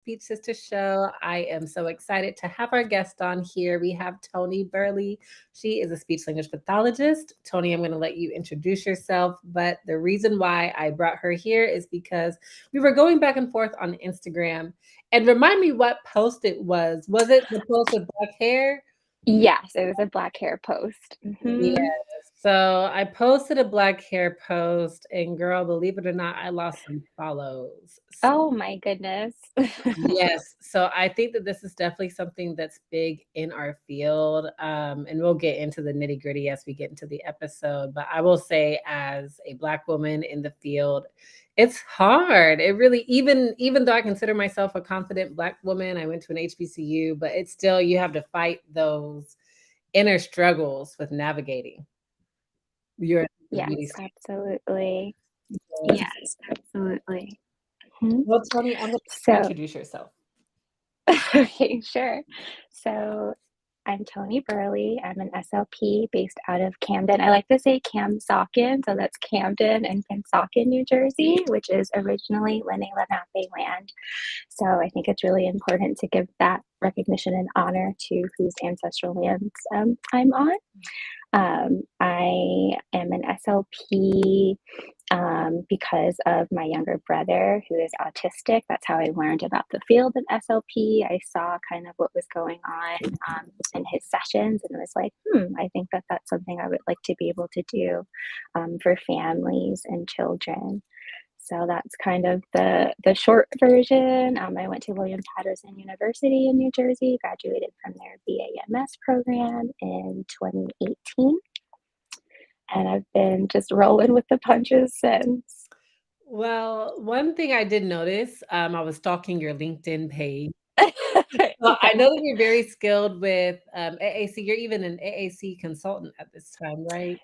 Speech Sister Show. I am so excited to have our guest on here. We have Tonee Burley. She is a speech language pathologist. Tonee, I'm going to let you introduce yourself. But the reason why I brought her here is because we were going back and forth on Instagram. And remind me what post it was. Was it the post with black hair? Yes, it was a black hair post. Yes. Mhm. So I posted a black hair post, and girl, believe it or not, I lost some follows. Oh my goodness. Yes. So I think that this is definitely something that's big in our field. And we'll get into the nitty gritty as we get into the episode. But I will say, as a Black woman in the field, it's hard. It really, even though I consider myself a confident Black woman, I went to an HBCU, but it's still, you have to fight those inner struggles with navigating your beauty Yes, absolutely. standards. Yes, absolutely. Mhm. Well, Tony, I'm going to So, introduce yourself. okay, sure. So, I'm Tonee Burley. I'm an SLP based out of Camden. I like to say Camsocken, so that's Camden and Pennsauken, New Jersey, which is originally Lenni Lenape land. So I think it's really important to give that recognition and honor to whose ancestral lands I'm on. I am an SLP because of my younger brother who is autistic. That's how I learned about the field of SLP. I saw kind of what was going on in his sessions and was like, I think that that's something I would like to be able to do for families and children. So that's kind of the short version. I went to William Patterson University in New Jersey, graduated from their BAMS program in 2018, and I've been just rolling with the punches since. Well, one thing I did notice, I was stalking your LinkedIn page. Well, I Yeah. know that you're very skilled with AAC. You're even an AAC consultant at this time, right?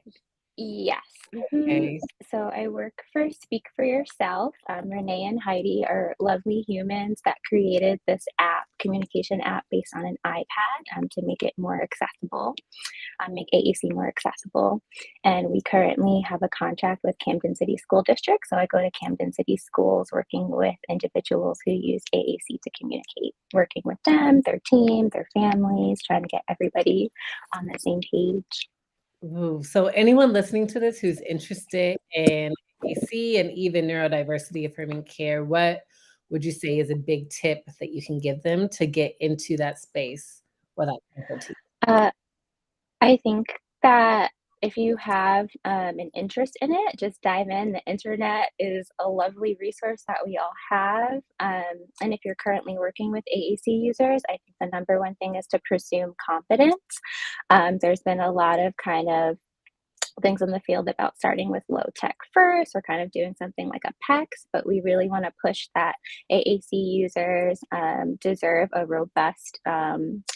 Yes. Mhm. Okay. So I work for Speak for Yourself. Renee and Heidi are lovely humans that created this app, communication app based on an iPad to make it more accessible, make AAC more accessible. And we currently have a contract with Camden City School District. So I go to Camden City schools working with individuals who use AAC to communicate, working with them, their team, their families, trying to get everybody on the same page. Ooh, so anyone listening to this who's interested in AC and even neurodiversity affirming care, what would you say is a big tip that you can give them to get into that space without difficulty? Uh, I think that if you have an interest in it, just dive in. The internet is a lovely resource that we all have. And if you're currently working with AAC users, I think the number one thing is to presume competence. There's been a lot of kind of things in the field about starting with low tech first or kind of doing something like a PEX, but we really want to push that AAC users deserve a robust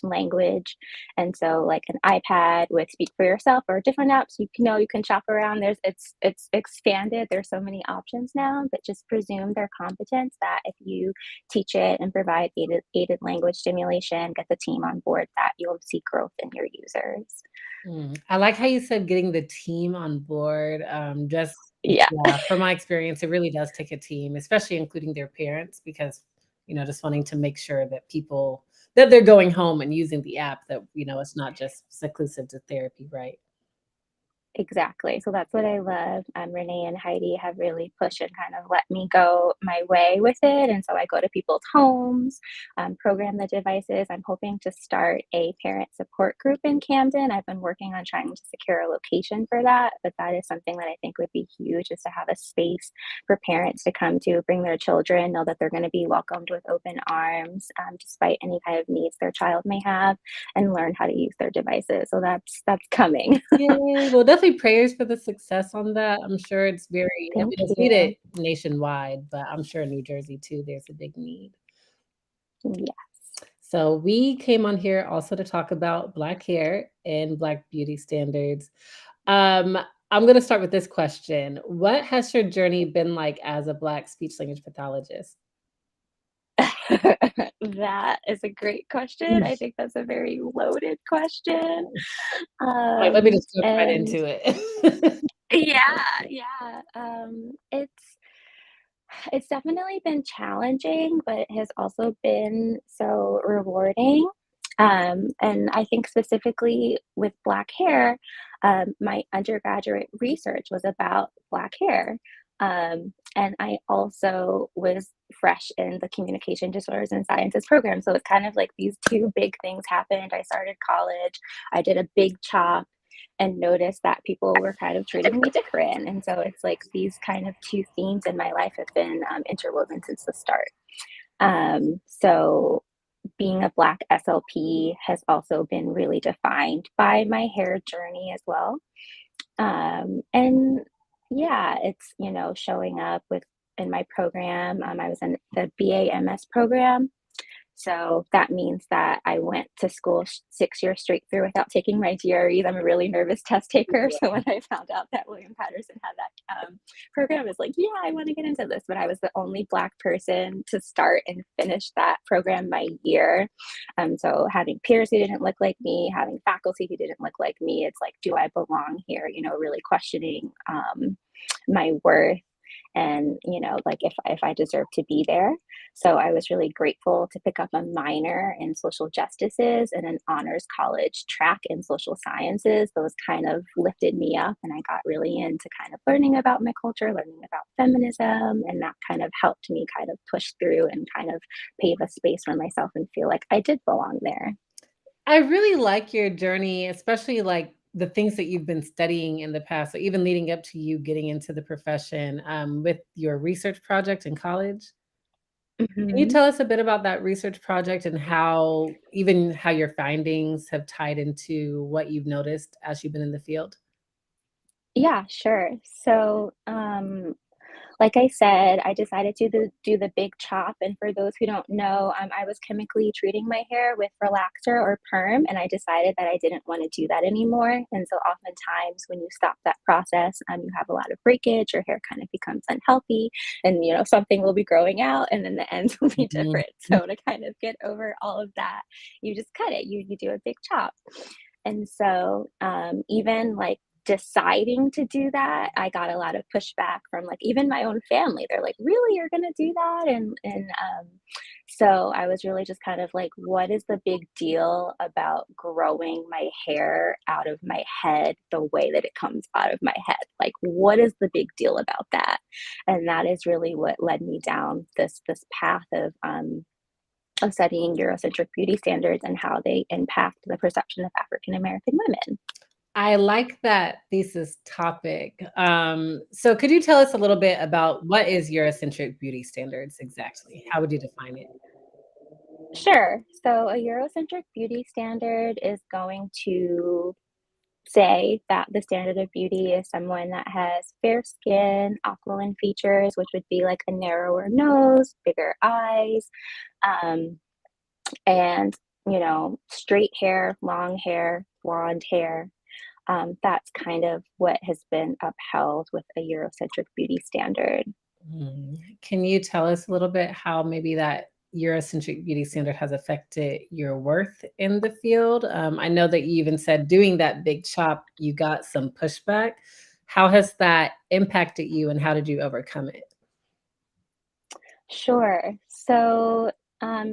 language. And so like an iPad with Speak for Yourself or different apps, you can shop around. It's expanded. There's so many options now, but just presume their competence that if you teach it and provide aided language stimulation, get the team on board, that you'll see growth in your users. I like how you said getting the team on board. Just Yeah. yeah, from my experience, it really does take a team, especially including their parents, because just wanting to make sure that people that they're going home and using the app, that it's not just seclusive to therapy, right? Exactly. So that's what I love. Renee and Heidi have really pushed and kind of let me go my way with it. And so I go to people's homes, program the devices. I'm hoping to start a parent support group in Camden. I've been working on trying to secure a location for that, but that is something that I think would be huge, is to have a space for parents to come to, bring their children, know that they're going to be welcomed with open arms, despite any kind of needs their child may have, and learn how to use their devices. So that's coming. Yay. Well, definitely prayers for the success on that. I'm sure it's Thank it's you. needed nationwide, but I'm sure in New Jersey too, there's a big need. Yeah. So we came on here also to talk about Black hair and Black beauty standards. Um, I'm going to start with this question. What has your journey been like as a Black speech language pathologist? That is a great question. I think that's a very loaded question. Like, let me just jump right And into it. yeah, yeah. It's It's definitely been challenging, but it has also been so rewarding. And I think specifically with Black hair, my undergraduate research was about Black hair. And I also was fresh in the communication disorders and sciences program. So it's kind of like these two big things happened. I started college, I did a big chop and noticed that people were kind of treating me different. And so it's like these kind of two themes in my life have been interwoven since the start. So being a Black SLP has also been really defined by my hair journey as well. And yeah, it's, you know, showing up with in my program. I was in the BAMS program, so that means that I went to school 6 years straight through without taking my GREs. I'm a really nervous test taker. So when I found out that William Patterson had that program, I was like, yeah, I want to get into this. But I was the only Black person to start and finish that program my year. So having peers who didn't look like me, having faculty who didn't look like me, it's like, do I belong here? You know, really questioning my worth and, you know, like if I deserve to be there. So I was really grateful to pick up a minor in social justices and an honors college track in social sciences. Those kind of lifted me up, and I got really into kind of learning about my culture, learning about feminism, and that kind of helped me kind of push through and kind of pave a space for myself and feel like I did belong there. I really like your journey, especially like the things that you've been studying in the past, so even leading up to you getting into the profession, with your research project in college. Can you Mhm. tell us a bit about that research project and how even how your findings have tied into what you've noticed as you've been in the field? Yeah, sure. So, like I said, I decided to do the big chop, and for those who don't know, I was chemically treating my hair with relaxer or perm, and I decided that I didn't want to do that anymore. And so, oftentimes, when you stop that process, you have a lot of breakage. Your hair kind of becomes unhealthy, and you know something will be growing out, and then the ends will be Mhm. different. So, to kind of get over all of that, you just cut it. You do a big chop. And so, even like deciding to do that, I got a lot of pushback from like even my own family. They're like, "Really, you're gonna do that?" And so I was really just kind of like, "What is the big deal about growing my hair out of my head the way that it comes out of my head? Like, what is the big deal about that?" And that is really what led me down this path of studying Eurocentric beauty standards and how they impact the perception of African American women. I like that thesis topic. So could you tell us a little bit about what is Eurocentric beauty standards exactly? How would you define it? Sure. So, a Eurocentric beauty standard is going to say that the standard of beauty is someone that has fair skin, aquiline features, which would be like a narrower nose, bigger eyes, um, and straight hair, long hair, blonde hair. That's kind of what has been upheld with a Eurocentric beauty standard. Can you tell us a little bit how maybe that Eurocentric beauty standard has affected your worth in the field? I know that you even said doing that big chop, you got some pushback. How has that impacted you and how did you overcome it? Sure. So,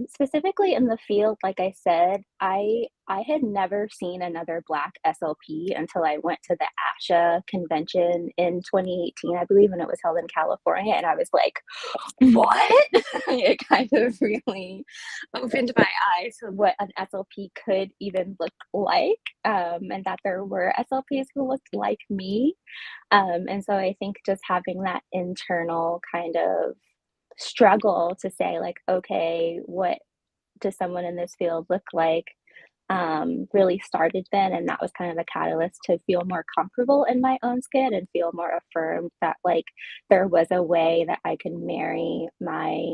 specifically in the field, like I said, I had never seen another Black SLP until I went to the ASHA convention in 2018, I believe, and it was held in California, and I was like, "What?" It kind of really opened my eyes to what an SLP could even look like, and that there were SLPs who looked like me. And so I think just having that internal kind of struggle to say like, okay, what does someone in this field look like? Really started then, and that was kind of the catalyst to feel more comfortable in my own skin and feel more affirmed that like there was a way that I could marry my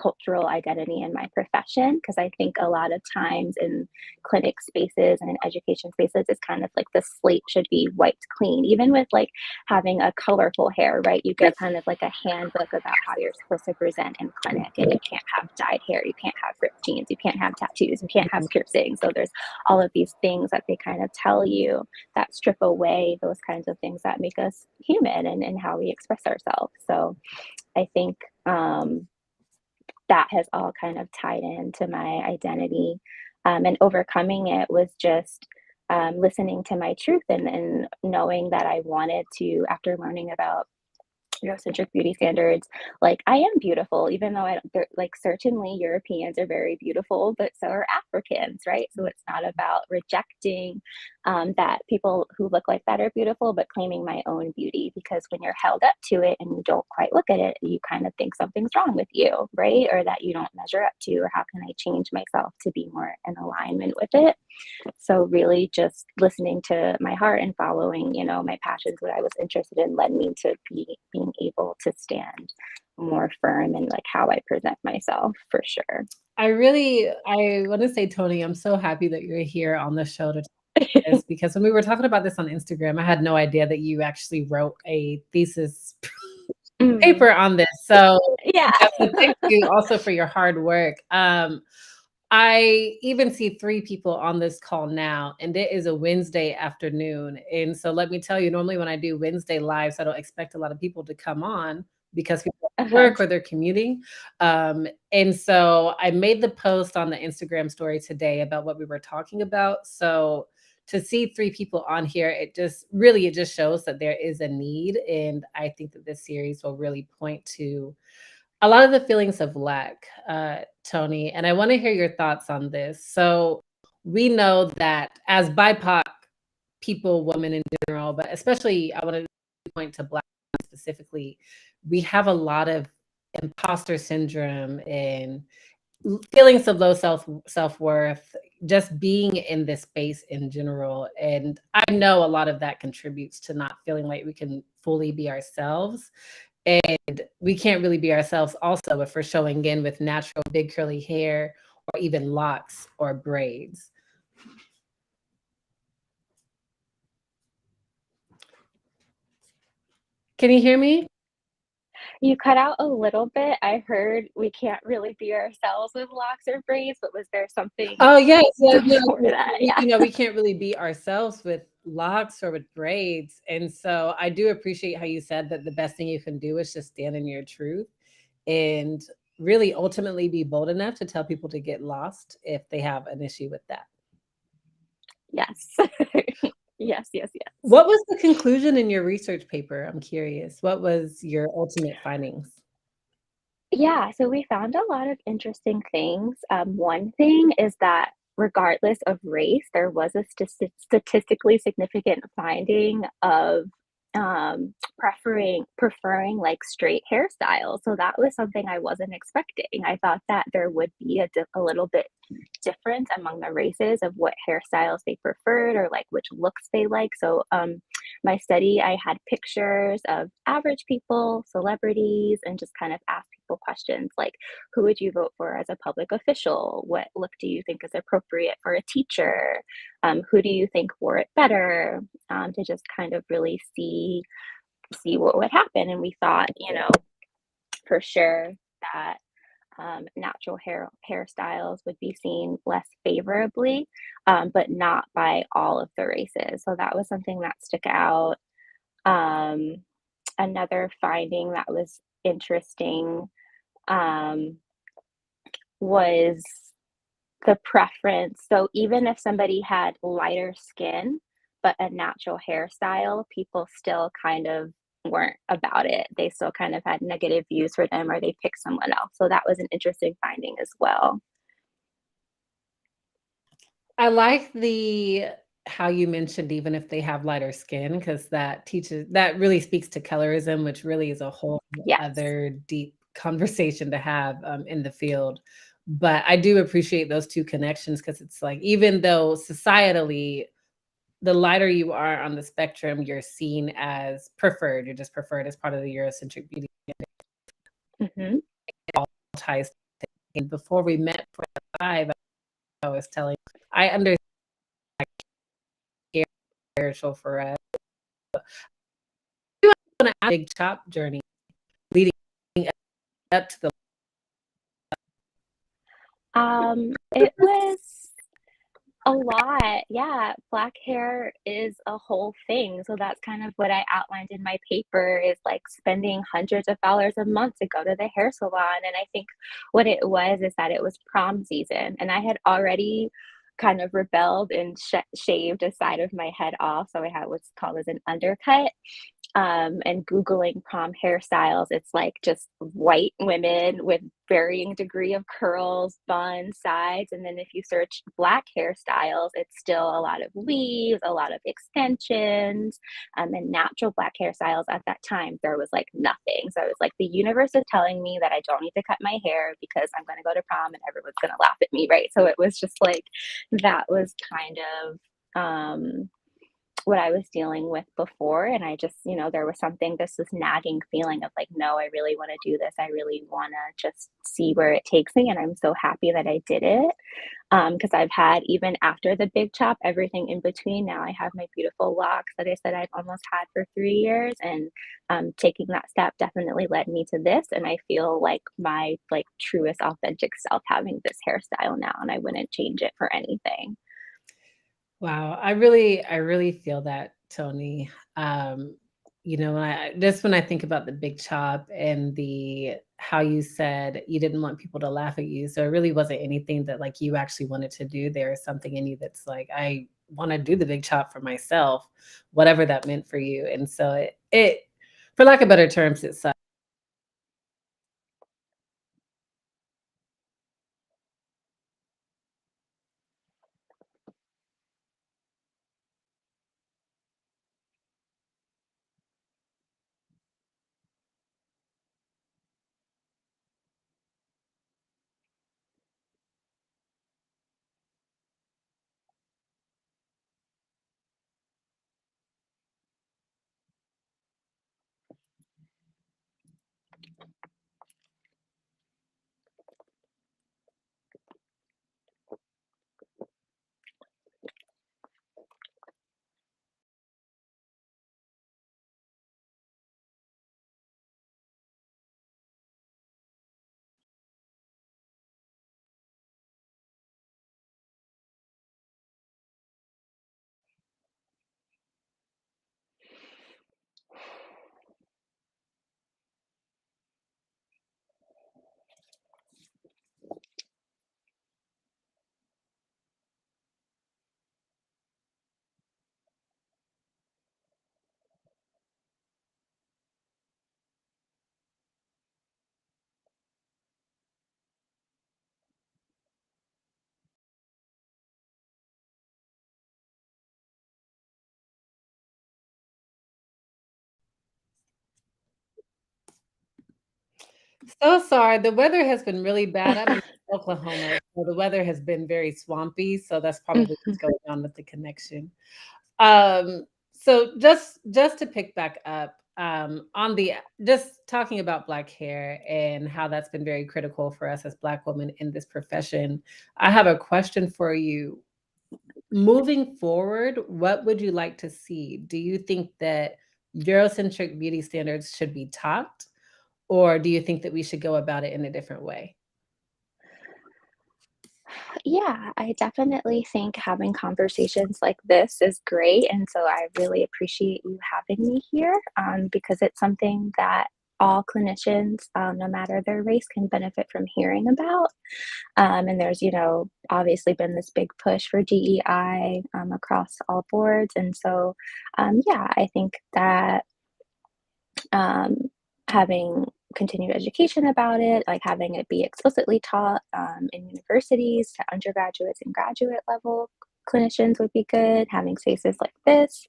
cultural identity in my profession, because I think a lot of times in clinic spaces and in education spaces, it's kind of like the slate should be wiped clean, even with like having a colorful hair, right? You get kind of like a handbook about how you're supposed to present in clinic, and you can't have dyed hair, you can't have ripped jeans, you can't have tattoos, you can't have piercing. So there's all of these things that they kind of tell you that strip away those kinds of things that make us human and how we express ourselves. So I think that has all kind of tied into my identity. And overcoming it was just listening to my truth and knowing that I wanted to, after learning about Eurocentric beauty standards, like I am beautiful, even though like certainly Europeans are very beautiful, but so are Africans, right? So it's not about rejecting that people who look like that are beautiful, but claiming my own beauty, because when you're held up to it and you don't quite look at it, you kind of think something's wrong with you, right? Or that you don't measure up to, or how can I change myself to be more in alignment with it? So really just listening to my heart and following, my passions, what I was interested in, led me to being able to stand more firm in like how I present myself, for sure. I want to say, Tonee, I'm so happy that you're here on the show to talk about this, because when we were talking about this on Instagram, I had no idea that you actually wrote a thesis paper on this. So yeah. Thank you also for your hard work. I even see 3 people on this call now, and it is a Wednesday afternoon. And so let me tell you, normally when I do Wednesday lives, I don't expect a lot of people to come on because people work or they're commuting. And so I made the post on the Instagram story today about what we were talking about. So to see 3 people on here, it just shows that there is a need. And I think that this series will really point to a lot of the feelings of lack, Tonee, and I want to hear your thoughts on this. So we know that as BIPOC people, women in general, but especially I want to point to Black specifically, we have a lot of imposter syndrome and feelings of low self-worth, just being in this space in general. And I know a lot of that contributes to not feeling like we can fully be ourselves. And we can't really be ourselves also if we're showing in with natural big curly hair or even locks or braids. Can you hear me? You cut out a little bit. I heard we can't really be ourselves with locks or braids, but was there something? Oh, yes. Before that? Yeah. We can't really be ourselves with locks or with braids. And so I do appreciate how you said that the best thing you can do is just stand in your truth and really ultimately be bold enough to tell people to get lost if they have an issue with that. Yes. Yes. What was the conclusion in your research paper? I'm curious. What was your ultimate findings? Yeah, so we found a lot of interesting things. One thing is that regardless of race, there was a statistically significant finding of preferring like straight hairstyles. So that was something I wasn't expecting. I thought that there would be a little bit different among the races of what hairstyles they preferred or like which looks they like. So my study, I had pictures of average people, celebrities, and just kind of asked people questions like, who would you vote for as a public official? What look do you think is appropriate for a teacher? Who do you think wore it better? To just kind of really see what would happen. And we thought, for sure that natural hairstyles would be seen less favorably, but not by all of the races. So that was something that stuck out. Another finding that was interesting was the preference. So even if somebody had lighter skin, but a natural hairstyle, people still kind of weren't about it. They still kind of had negative views for them, or they picked someone else. So that was an interesting finding as well. I like how you mentioned even if they have lighter skin, because that really speaks to colorism, which really is a whole other deep conversation to have in the field. But I do appreciate those 2 connections, because it's like, even though societally, the lighter you are on the spectrum, you're seen as preferred. You're just preferred as part of the Eurocentric beauty. All ties before we met for live, I was telling you, I understand spiritual for us. You want a big chop journey leading up to the it was a lot. Yeah, black hair is a whole thing. So that's kind of what I outlined in my paper is like spending hundreds of dollars a month to go to the hair salon. And I think what it was is that it was prom season and I had already kind of rebelled and shaved a side of my head off. So I had what's called as an undercut. And Googling prom hairstyles, it's like just white women with varying degree of curls, buns, sides. And then if you search black hairstyles, it's still a lot of weaves, a lot of extensions, and natural black hairstyles. At that time, there was like nothing. So it was like the universe is telling me that I don't need to cut my hair because I'm going to go to prom and everyone's going to laugh at me, right? So it was just like that was kind of what I was dealing with before. And I just, there was something, this nagging feeling of like, no, I really want to do this. I really want to just see where it takes me. And I'm so happy that I did it. Because I've had, even after the big chop, everything in between. Now I have my beautiful locks that I said I've almost had for 3 years. And taking that step definitely led me to this. And I feel like my like truest authentic self having this hairstyle now. And I wouldn't change it for anything. Wow, I really feel that, Tonee. When I think about the big chop and the how you said you didn't want people to laugh at you, so it really wasn't anything that like you actually wanted to do. There is something in you that's like, I want to do the big chop for myself, whatever that meant for you. And so it for lack of better terms, it sucks. So sorry. The weather has been really bad. I'm in Oklahoma, so the weather has been very swampy, so that's probably what's going on with the connection. So just to pick back up, on the just talking about Black hair and how that's been very critical for us as Black women in this profession, I have a question for you. Moving forward, what would you like to see? Do you think that Eurocentric beauty standards should be taught, or do you think that we should go about it in a different way? Yeah, I definitely think having conversations like this is great. And so I really appreciate you having me here because it's something that all clinicians, no matter their race, can benefit from hearing about. And there's, obviously been this big push for DEI across all boards. And so, yeah, I think that um, having continued education about it, like having it be explicitly taught in universities to undergraduates and graduate level clinicians would be good. Having spaces like this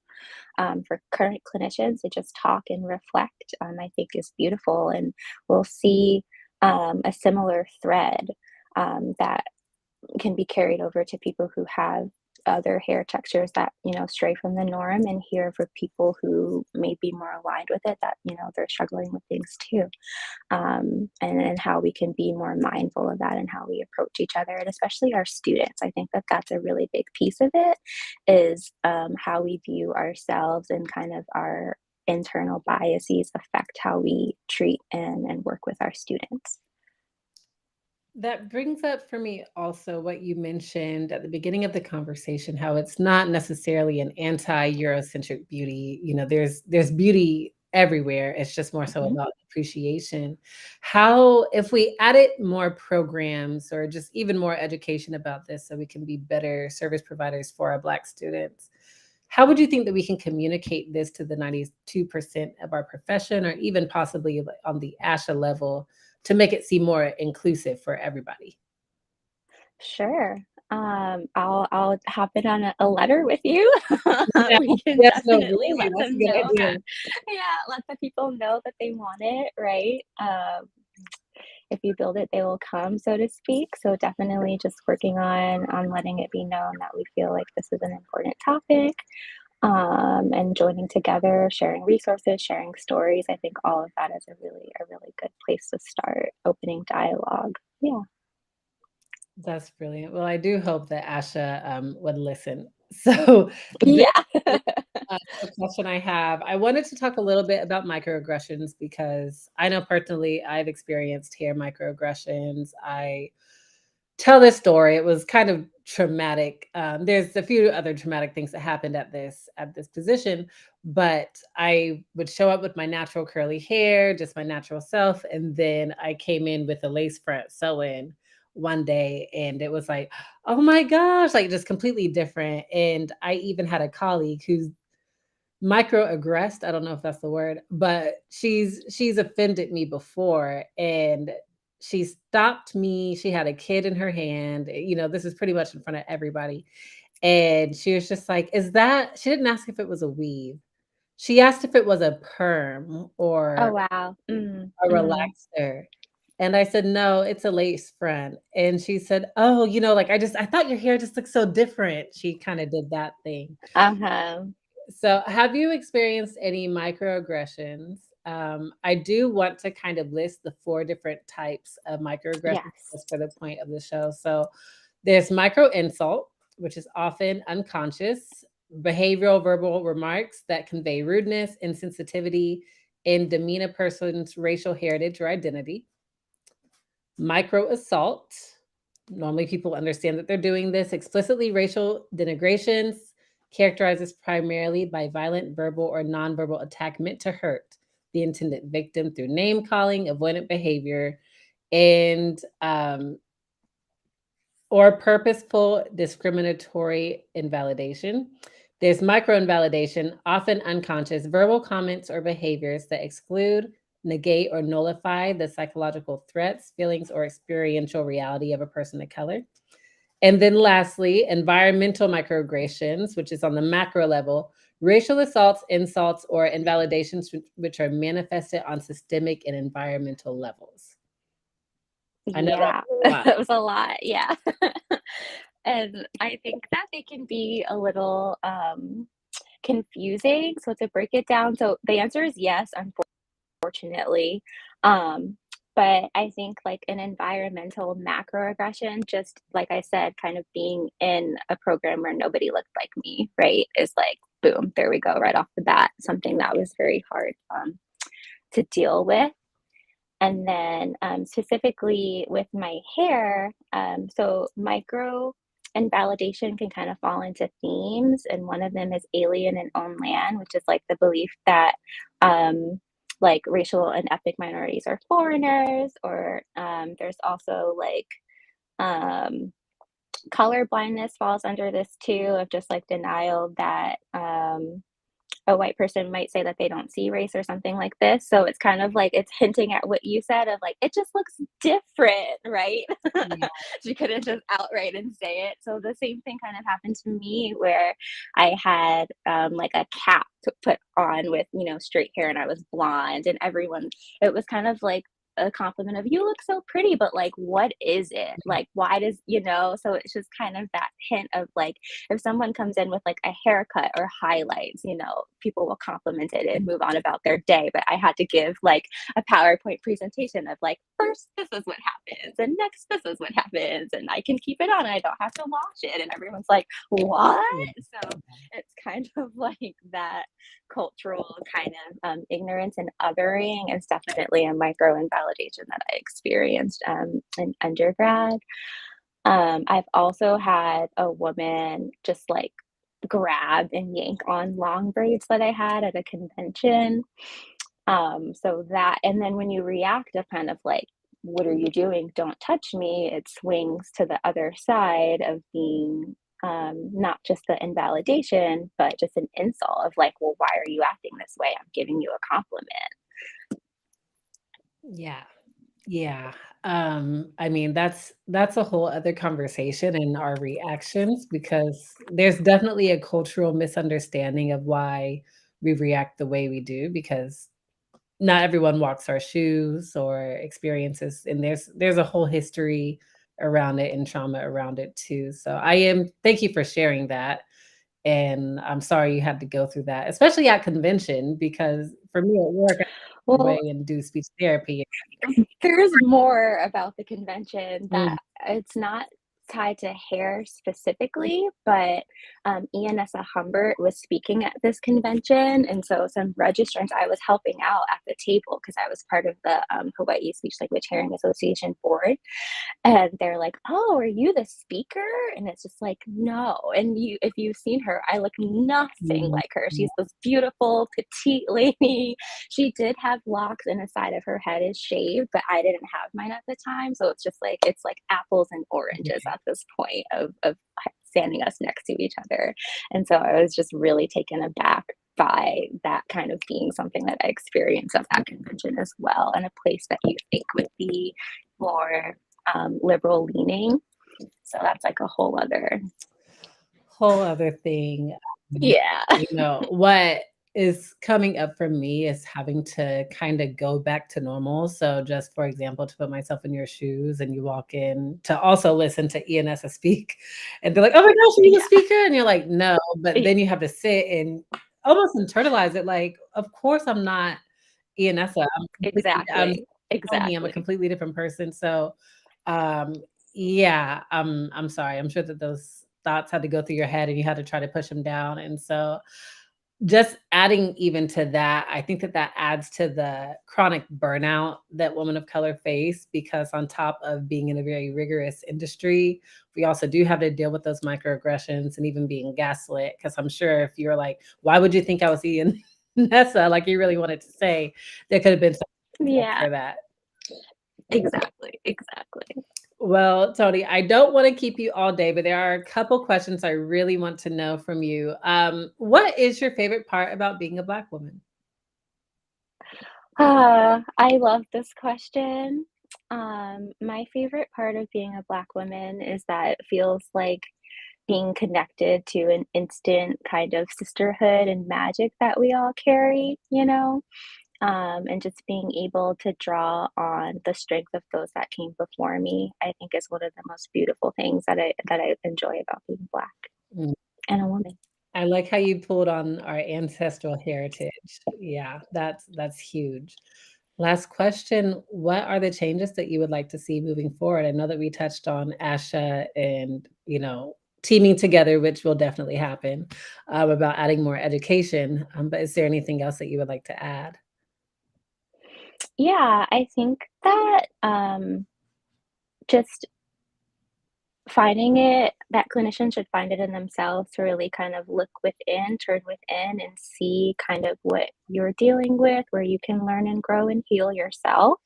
for current clinicians to just talk and reflect, I think is beautiful. And we'll see a similar thread that can be carried over to people who have other hair textures that, stray from the norm, and here for people who may be more aligned with it, that, they're struggling with things too. And then how we can be more mindful of that and how we approach each other, and especially our students. I think that that's a really big piece of it, is how we view ourselves, and kind of our internal biases affect how we treat and work with our students. That brings up for me also what you mentioned at the beginning of the conversation, how it's not necessarily an anti-Eurocentric beauty. There's beauty everywhere. It's just more so Mhm. about appreciation. How, if we added more programs or just even more education about this so we can be better service providers for our Black students, how would you think that we can communicate this to the 92% of our profession, or even possibly like on the ASHA level, to make it seem more inclusive for everybody? Sure. I'll hop in on a letter with you. Yeah, We can yes, no, definitely really, let that's a them good know idea. that, yeah, let the people know that they want it, right? If you build it, they will come, so to speak. So definitely just working on letting it be known that we feel like this is an important topic, and joining together, sharing resources, sharing stories. I think all of that is a really good place to start opening dialogue. Yeah. That's brilliant. Well, I do hope that Asha, would listen. So, this Yeah. a question I have. I wanted to talk a little bit about microaggressions because I know personally I've experienced hair microaggressions. I tell this story. It was kind of traumatic. There's a few other traumatic things that happened at this position, but I would show up with my natural curly hair, just my natural self, and then I came in with a lace front sew-in one day, and it was like, oh my gosh, like just completely different. And I even had a colleague who's microaggressed, I don't know if that's the word, but she's offended me before, and she stopped me. She had a kid in her hand, this is pretty much in front of everybody, and she was just like, "Is that," she didn't ask if it was a weave. She asked if it was a perm Oh, or wow. a Mm. relaxer, and I said, "No, it's a lace front," and she said, "Oh, like, I thought your hair just looked so different." She kinda did that thing. Uh-huh. So, have you experienced any microaggressions? I do want to kind of list the 4 different types of microaggressions Yes. just for the point of the show. So, there's micro insult, which is often unconscious, behavioral verbal remarks that convey rudeness, insensitivity, and demean a person's racial heritage or identity. Micro assault. Normally, people understand that they're doing this. Explicitly racial denigrations, characterizes primarily by violent verbal or nonverbal attack meant to hurt the intended victim through name calling, avoidant behavior, and or purposeful discriminatory invalidation. There's microinvalidation, often unconscious, verbal comments or behaviors that exclude, negate, or nullify the psychological threats, feelings, or experiential reality of a person of color. And then lastly, environmental microaggressions, which is on the macro level, racial assaults, insults, or invalidations which are manifested on systemic and environmental levels. I know Yeah. that's a lot. That was a lot, yeah. And I think that they can be a little, confusing. So to break it down, so the answer is yes, unfortunately. Um, but I think like an environmental macroaggression, just like I said, kind of being in a program where nobody looked like me, right? Is like, boom, there we go, right off the bat, something that was very hard to deal with. And then specifically with my hair, so micro and validation can kind of fall into themes. And one of them is alien and own land, which is like the belief that like racial and ethnic minorities are foreigners, or there's also like um, color blindness falls under this too, of just like denial that a white person might say that they don't see race or something like this. So it's kind of like it's hinting at what you said of like, it just looks different, right? Yeah. She couldn't just outright and say it. So the same thing kind of happened to me where I had like a cap to put on with, straight hair, and I was blonde, and everyone, it was kind of like a compliment of you look so pretty, but like, what is it? Like, why does, so it's just kind of that hint of like, if someone comes in with like a haircut or highlights, people will compliment it and move on about their day. But I had to give like a PowerPoint presentation of like, first, this is what happens, and next, this is what happens, and I can keep it on. I don't have to wash it. And everyone's like, what? So it's kind of like that cultural kind of ignorance and othering is definitely a micro invalidation that I experienced in undergrad. I've also had a woman just like grab and yank on long braids that I had at a convention. So that, and then when you react to kind of like, what are you doing? Don't touch me. It swings to the other side of being not just the invalidation, but just an insult of like, well, why are you acting this way? I'm giving you a compliment. Yeah. Yeah. I mean, that's a whole other conversation in our reactions because there's definitely a cultural misunderstanding of why we react the way we do because not everyone walks our shoes or experiences, and there's a whole history around it and trauma around it too. So thank you for sharing that. And I'm sorry you had to go through that, especially at convention, because for me at work, I Well, away and do speech therapy. there's more about the convention Mm, that it's not tied to hair specifically, but Ianessa Humbert was speaking at this convention. And so some registrants, I was helping out at the table because I was part of the Hawaii Speech Language Hearing Association board. And they're like, "Oh, are you the speaker?" And it's just like, "No." And if you've seen her, I look nothing mm, like her. yeah, She's this beautiful, petite lady. She did have locks and the side of her head is shaved, but I didn't have mine at the time. So it's like apples and oranges yeah. at this point of standing us next to each other. And so I was just really taken aback by that kind of being something that I experienced at that convention as well, and a place that you think would be more liberal leaning. So that's like a whole other. Whole other thing. Yeah. What is coming up for me is having to kinda go back to normal. So just for example, to put myself in your shoes and you walk in to also listen to Ianessa speak, and they're like, "Oh my gosh, are you the Yeah. speaker?" And you're like, "No," but Yeah. then you have to sit and almost internalize it like, "Of course I'm not Ianessa. I'm Exactly. Tony, I'm a Exactly. completely different person." So, um, yeah, I'm sorry. I'm sure that those thoughts had to go through your head and you had to try to push them down, and so just adding even to that, I think that that adds to the chronic burnout that women of color face because on top of being in a very rigorous industry, we also do have to deal with those microaggressions and even being gaslit. Because I'm sure if you're like, "Why would you think I was eating Nessa?" Like you really wanted to say, there could have been some Yeah. for that. Exactly. Exactly. Well, Tony, I don't want to keep you all day, but there are a couple questions I really want to know from you. What is your favorite part about being a Black woman? I love this question. My favorite part of being a Black woman is that it feels like being connected to an instant kind of sisterhood and magic that we all carry, and just being able to draw on the strength of those that came before me, I think is one of the most beautiful things that I enjoy about being Black Mm. and a woman. I like how you pulled on our ancestral heritage. Yeah, that's huge. Last question, what are the changes that you would like to see moving forward? I know that we touched on ASHA and, teaming together, which will definitely happen, about adding more education, but is there anything else that you would like to add? Yeah, I think that just finding it that clinicians should find it in themselves to really kind of look within, turn within, and see kind of what you're dealing with, where you can learn and grow and heal yourself.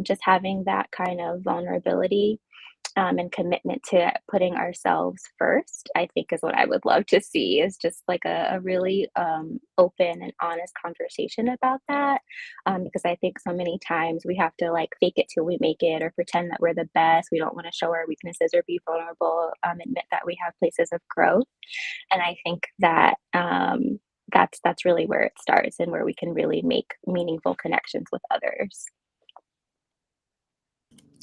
Just having that kind of vulnerability and commitment to putting ourselves first, I think is what I would love to see is just like a really open and honest conversation about that. Because I think so many times we have to like fake it till we make it or pretend that we're the best. We don't want to show our weaknesses or be vulnerable, admit that we have places of growth. And I think that that's really where it starts and where we can really make meaningful connections with others.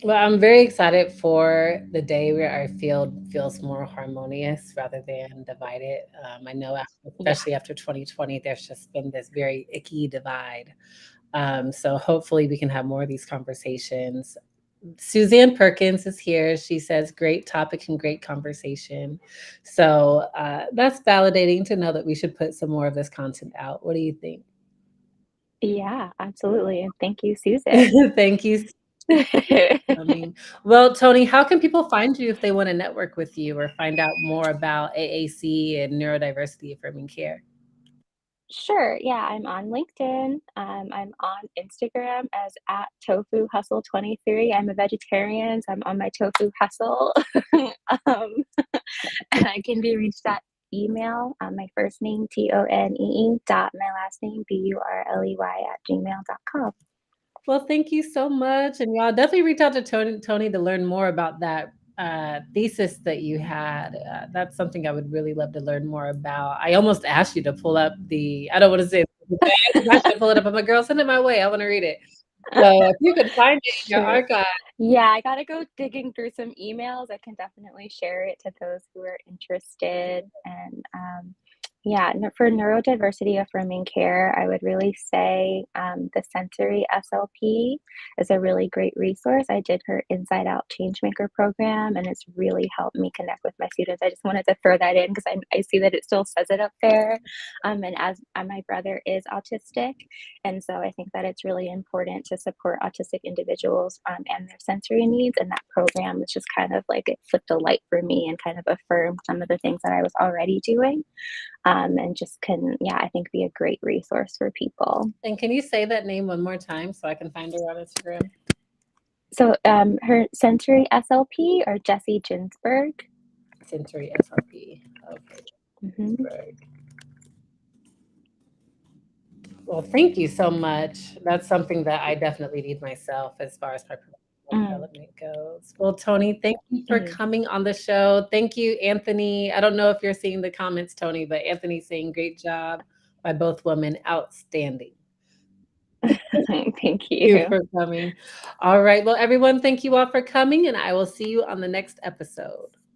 Well, I'm very excited for the day where our field feels more harmonious rather than divided. I know, Yeah. especially after 2020, there's just been this very icky divide. So hopefully we can have more of these conversations. Suzanne Perkins is here. She says, great topic and great conversation. So that's validating to know that we should put some more of this content out. What do you think? Yeah, absolutely. And thank you, Susan. Thank you coming. Well, Tonee, how can people find you if they want to network with you or find out more about AAC and neurodiversity affirming care? Sure. Yeah, I'm on LinkedIn. I'm on Instagram as at Tofu Hustle 23. I'm a vegetarian, so I'm on my tofu hustle. um, and I can be reached at email. My first name Tonee dot my last name Burley at gmail.com. Well, thank you so much. And y'all definitely reach out to Tonee to learn more about that thesis that you had. That's something I would really love to learn more about. I almost asked you to pull up I don't want to say I should pull it up. I'm like, girl, send it my way. I want to read it. So if you could find it in your Sure. archive. Yeah, I gotta go digging through some emails. I can definitely share it to those who are interested. And yeah, for neurodiversity affirming care, I would really say the Sensory SLP is a really great resource. I did her Inside Out Changemaker program, and it's really helped me connect with my students. I just wanted to throw that in because I see that it still says it up there. And as my brother is autistic, and so I think that it's really important to support autistic individuals and their sensory needs. And that program was just kind of like it flipped a light for me and kind of affirmed some of the things that I was already doing. And just can, yeah, I think be a great resource for people. And can you say that name one more time so I can find her on Instagram? So her Sensory SLP or Jessie Ginsburg. Sensory SLP. Okay. Mm-hmm. Well, thank you so much. That's something that I definitely need myself as far as my professional Mm, development goes. Well, Tonee, thank you for mm. coming on the show. Thank you, Anthony. I don't know if you're seeing the comments, Tonee, but Anthony's saying great job by both women. Outstanding. Thank Thank you you. for coming. All right. Well, everyone, thank you all for coming, and I will see you on the next episode.